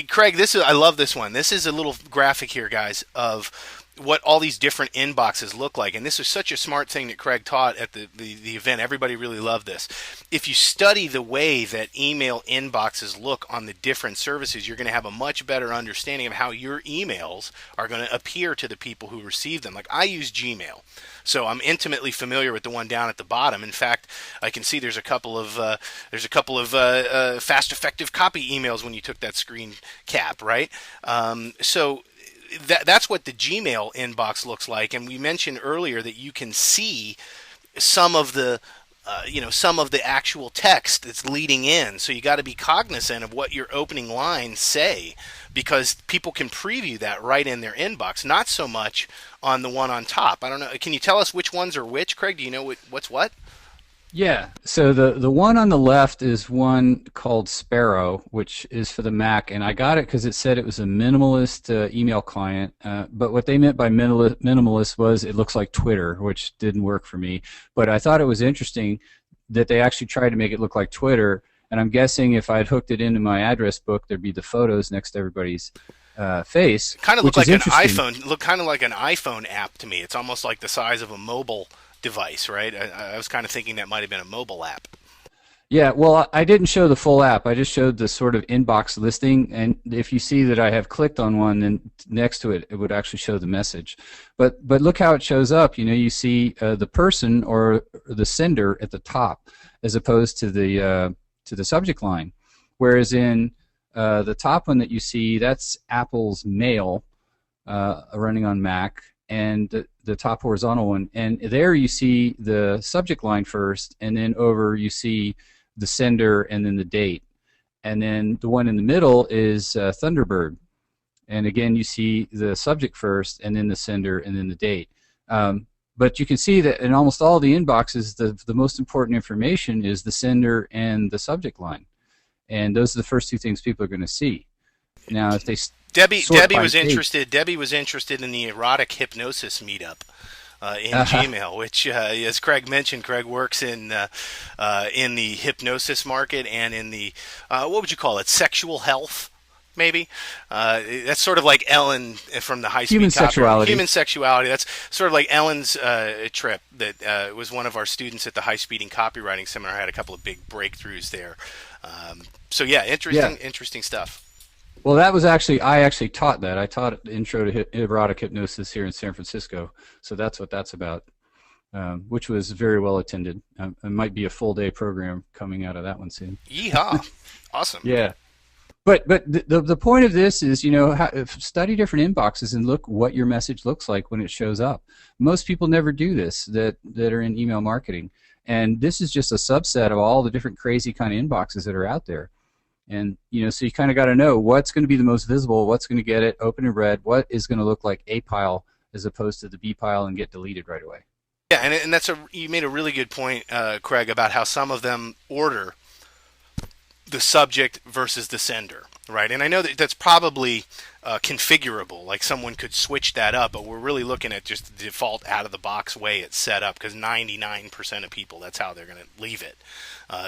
Craig, I love this one. This is a little graphic here, guys, of what all these different inboxes look like. And this is such a smart thing that Craig taught at the event. Everybody really loved this. If you study the way that email inboxes look on the different services, you're going to have a much better understanding of how your emails are going to appear to the people who receive them. Like I use Gmail, so I'm intimately familiar with the one down at the bottom. In fact, I can see there's a couple of fast, effective copy emails when you took that screen cap, right? So that's what the Gmail inbox looks like. And we mentioned earlier that you can see some of the some of the actual text that's leading in. So you got to be cognizant of what your opening lines say, because people can preview that right in their inbox. Not so much on the one on top. I don't know. Can you tell us which ones are which, Craig? Do you know what's what? Yeah. So the one on the left is one called Sparrow, which is for the Mac, and I got it because it said it was a minimalist email client. But what they meant by minimalist was it looks like Twitter, which didn't work for me. But I thought it was interesting that they actually tried to make it look like Twitter. And I'm guessing if I had hooked it into my address book, there'd be the photos next to everybody's face, Kind of look which is like an interesting. iPhone. Look kind of like an iPhone app to me. It's almost like the size of a mobile device, right? I was kind of thinking that might have been a mobile app. Yeah, well, I didn't show the full app. I just showed the sort of inbox listing, and if you see that I have clicked on one, then next to it, it would actually show the message. But look how it shows up. You see the person or the sender at the top, as opposed to the subject line. Whereas in the top one that you see, that's Apple's Mail running on Mac, and the top horizontal one. And there you see the subject line first, and then over you see the sender and then the date. And then the one in the middle is Thunderbird. And again, you see the subject first, and then the sender, and then the date. But you can see that in almost all the inboxes, the most important information is the sender and the subject line. And those are the first two things people are going to see. Now, if they sort Debbie by was date, interested. Debbie was interested in the erotic hypnosis meetup in Gmail, which, as Craig mentioned, Craig works in the hypnosis market and in the what would you call it, sexual health. Maybe that's sort of like Ellen from the high human speed copy. sexuality. Human sexuality. That's sort of like Ellen's trip. That was one of our students at the high speeding copywriting seminar. Had a couple of big breakthroughs there. So yeah, Yeah. interesting stuff. Well, I actually taught that. I taught Intro to Erotic Hypnosis here in San Francisco. So that's what that's about, which was very well attended. It might be a full day program coming out of that one soon. Yeehaw! Awesome. Yeah. But the point of this is, study different inboxes and look what your message looks like when it shows up. Most people never do this that are in email marketing. And this is just a subset of all the different crazy kind of inboxes that are out there. And so you kind of got to know what's going to be the most visible, what's going to get it open and read, what is going to look like A pile as opposed to the B pile and get deleted right away. Yeah, and you made a really good point, Craig, about how some of them order the subject versus the sender, right? And I know that that's probably configurable, like someone could switch that up, but we're really looking at just the default out of the box way it's set up, because 99% of people, that's how they're going to leave it.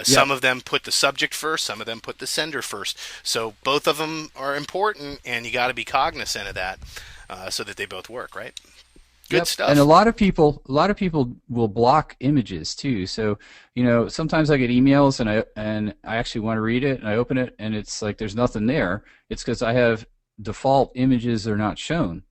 Some Yep. of them put the subject first, some of them put the sender first. So both of them are important, and you got to be cognizant of that so that they both work, right? Good Yep. And a stuff. lot of people, will block images too. So, sometimes I get emails and I actually want to read it and I open it and it's like there's nothing there. It's because I have default images are not shown.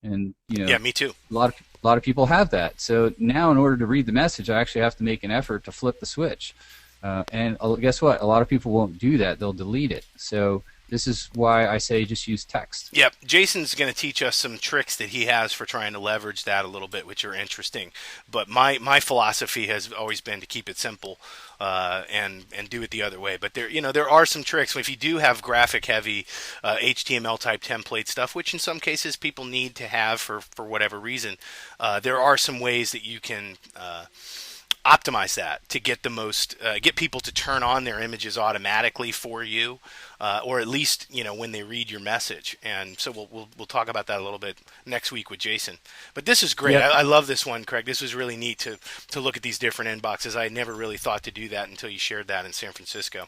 And, Yeah, me too. a lot of people have that. So now in order to read the message, I actually have to make an effort to flip the switch. And guess what? A lot of people won't do that. They'll delete it. So this is why I say just use text. Yep, Jason's going to teach us some tricks that he has for trying to leverage that a little bit, which are interesting. But my philosophy has always been to keep it simple and do it the other way. But there are some tricks. If you do have graphic heavy HTML type template stuff, which in some cases people need to have for whatever reason, there are some ways that you can optimize that to get the most get people to turn on their images automatically for you, or at least when they read your message. And so we'll talk about that a little bit next week with Jason. But this is great. Yep. I love this one, Craig. This was really neat to look at these different inboxes. I had never really thought to do that until you shared that in San Francisco.